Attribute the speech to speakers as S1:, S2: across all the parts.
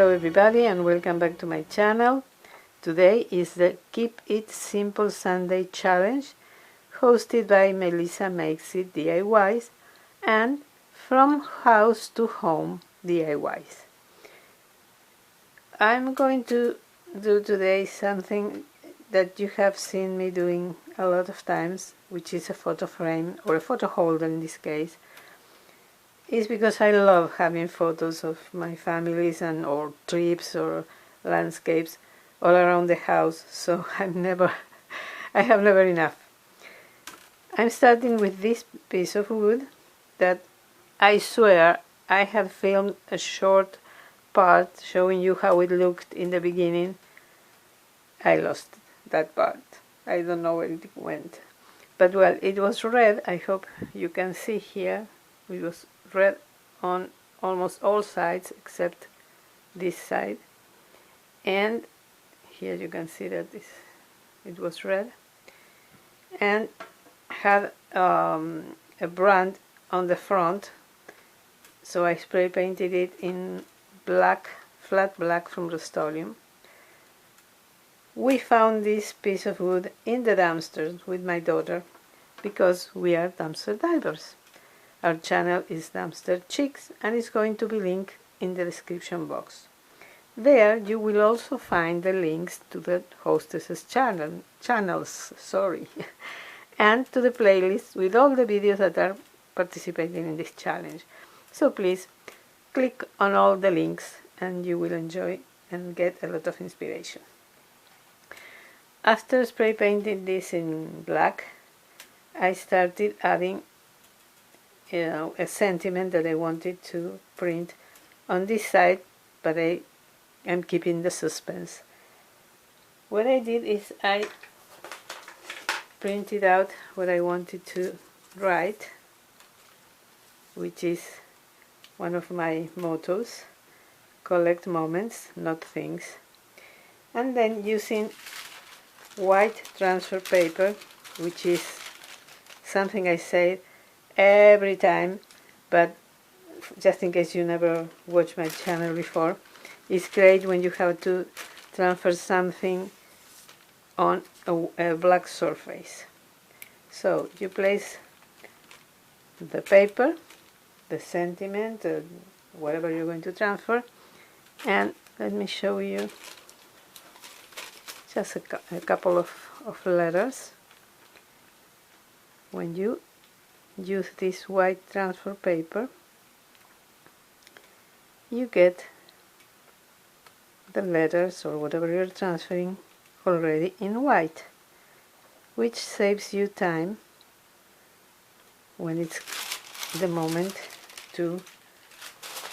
S1: Hello everybody and welcome back to my channel. Today is the Keep It Simple Sunday Challenge hosted by Melissa Makes It DIYs and From House to Home DIYs. I'm going to do today something that you have seen me doing a lot of times, which is a photo frame or a photo holder in this case. It's because I love having photos of my families and or trips or landscapes all around the house, so I have never enough. I'm starting with this piece of wood that I swear I have filmed a short part showing you how it looked in the beginning. I lost that part. I don't know where it went. But well, it was red. I hope you can see here. It was red on almost all sides except this side, and here you can see that it was red and had a brand on the front, so I spray painted it in black, flat black from Rust-Oleum. We found this piece of wood in the dumpsters with my daughter because we are dumpster divers. Our channel is Dumpster Chicks and is going to be linked in the description box. There you will also find the links to the hostesses channels, and to the playlist with all the videos that are participating in this challenge. So please click on all the links and you will enjoy and get a lot of inspiration. After spray painting this in black, I started adding a sentiment that I wanted to print on this side, but I am keeping the suspense. What I did is I printed out what I wanted to write, which is one of my mottos: collect moments, not things. And then using white transfer paper, which is something I say every time, but just in case you never watched my channel before, it's great when you have to transfer something on a black surface. So you place the paper, the sentiment, whatever you're going to transfer, and let me show you just a couple of letters. When you use this white transfer paper, you get the letters or whatever you're transferring already in white, which saves you time when it's the moment to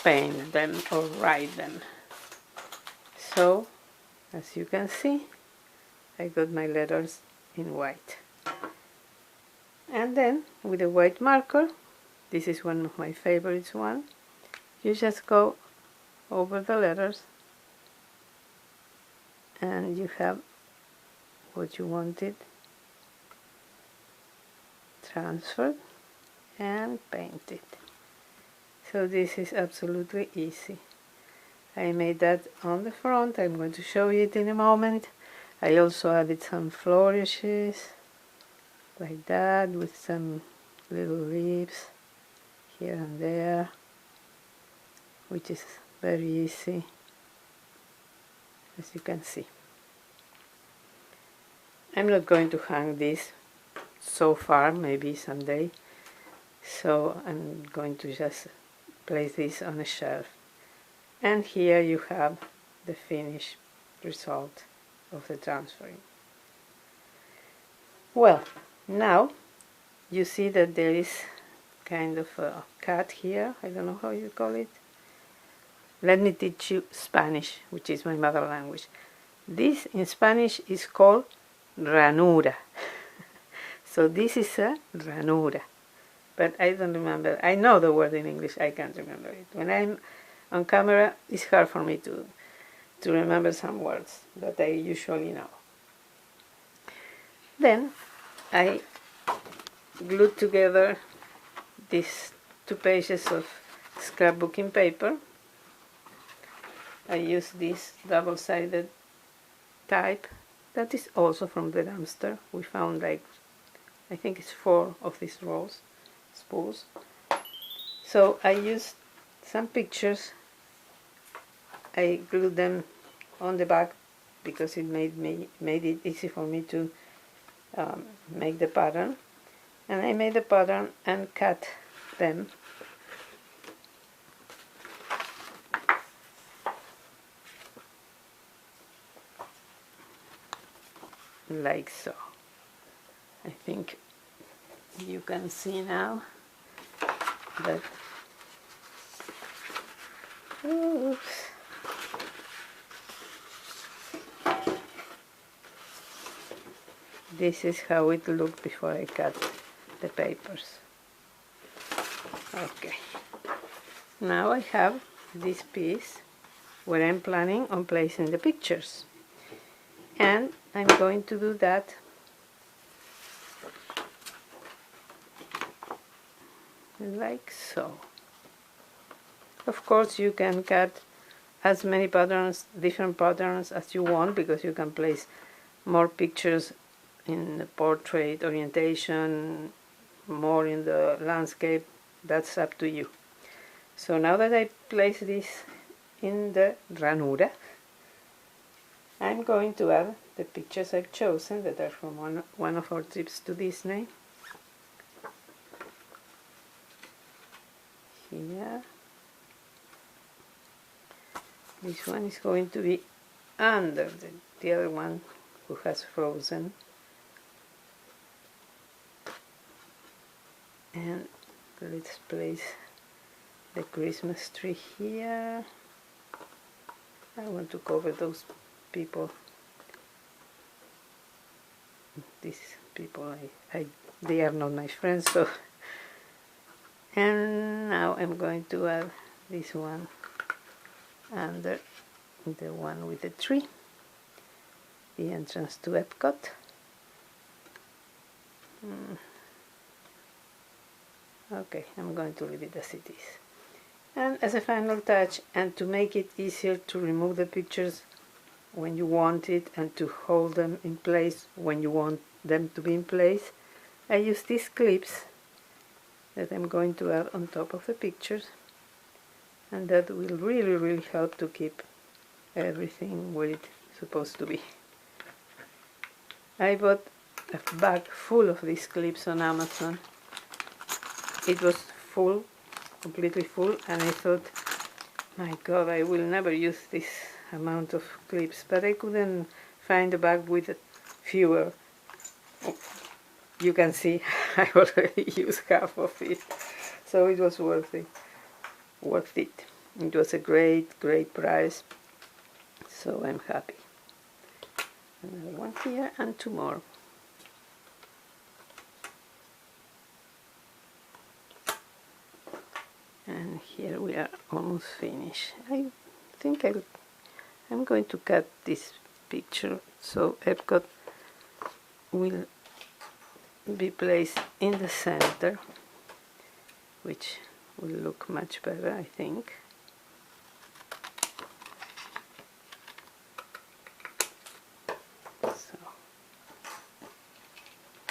S1: paint them or write them. So, as you can see, I got my letters in white. And then with a white marker, this is one of my favorites one, you just go over the letters and you have what you wanted transferred and painted. So this is absolutely easy. I made that on the front. I'm going to show you it in a moment. I also added some flourishes like that with some little leaves here and there, which is very easy, as you can see. I'm not going to hang this so far, maybe someday, so I'm going to just place this on a shelf. And here you have the finished result of the transferring. Well, now you see that there is kind of a cut here. I don't know how you call it. Let me teach you Spanish, which is my mother language. This in Spanish is called ranura. So this is a ranura, but I don't remember. I know the word in English, I can't remember it. When I'm on camera, it's hard for me to remember some words that I usually know. Then I glued together these 2 pages of scrapbooking paper I use this double-sided type that is also from the dumpster. We found like, I think it's 4 of these rolls, spools. So I used some pictures, I glued them on the back because it made it easy for me to make the pattern. And I made the pattern and cut them like so. I think you can see now that, oops, this is how it looked before I cut the papers. Okay, now I have this piece where I'm planning on placing the pictures, and I'm going to do that like so. Of course you can cut as many patterns, different patterns as you want, because you can place more pictures in the portrait orientation, more in the landscape. That's up to you. So now that I place this in the ranura, I'm going to add the pictures I've chosen that are from one of our trips to Disney. Here. This one is going to be under the other one who has frozen. And let's place the Christmas tree here. I want to cover those people. These people, they are not my friends, so. And now I'm going to add this one under the one with the tree, the entrance to Epcot. Okay, I'm going to leave it as it is. And as a final touch, and to make it easier to remove the pictures when you want it and to hold them in place when you want them to be in place, I use these clips that I'm going to add on top of the pictures, and that will really help to keep everything where it's supposed to be. I bought a bag full of these clips on Amazon. It was full, completely full, and I thought, my God, I will never use this amount of clips, but I couldn't find a bag with fewer. You can see I already used half of it, so it was worth it. It was a great price, so I'm happy. Another one here and 2 more. And here we are almost finished. I think I'm going to cut this picture so Epcot will be placed in the center, which will look much better, I think. So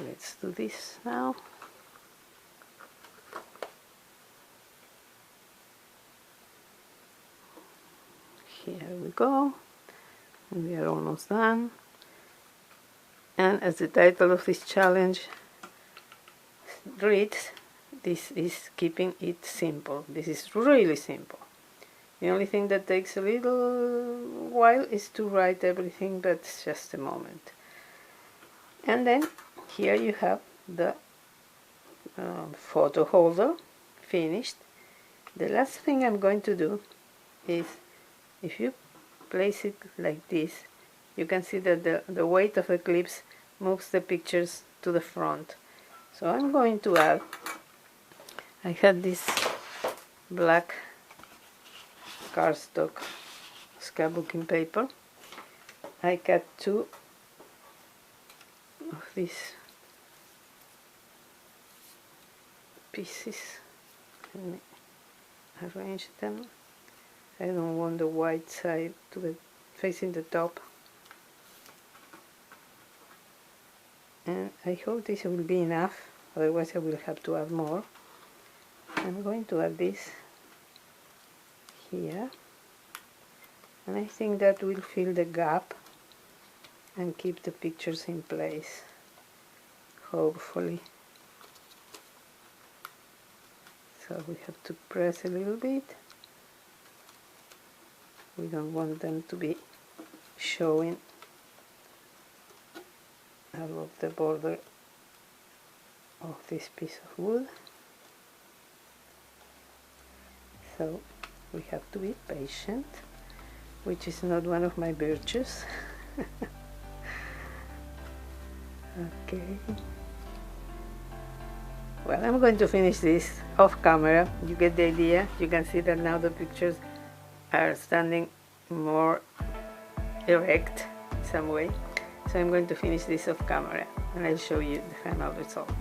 S1: let's do this now. Here we go, and we are almost done. And as the title of this challenge reads, this is keeping it simple. This is really simple. The only thing that takes a little while is to write everything, but it's just a moment. And then here you have the photo holder finished. The last thing I'm going to do is, if you place it like this, you can see that the weight of the clips moves the pictures to the front. So I'm going to add, I had this black cardstock scrapbooking paper. I cut 2 of these pieces and arrange them. I don't want the white side to the facing the top. And I hope this will be enough, otherwise I will have to add more. I'm going to add this here, and I think that will fill the gap and keep the pictures in place, hopefully. So we have to press a little bit. We don't want them to be showing above the border of this piece of wood. So we have to be patient, which is not one of my virtues. Okay. Well, I'm going to finish this off camera. You get the idea. You can see that now the pictures are standing more erect in some way. So I'm going to finish this off camera and I'll show you the final result.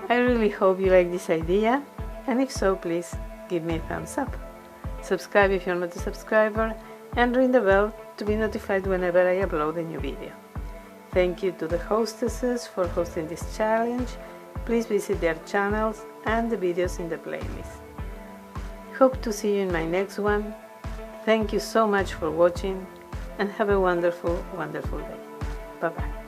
S1: I really hope you like this idea, and if so, please give me a thumbs up. Subscribe if you're not a subscriber, and ring the bell to be notified whenever I upload a new video. Thank you to the hostesses for hosting this challenge. Please visit their channels and the videos in the playlist. Hope to see you in my next one. Thank you so much for watching, and have a wonderful, wonderful day. Bye bye.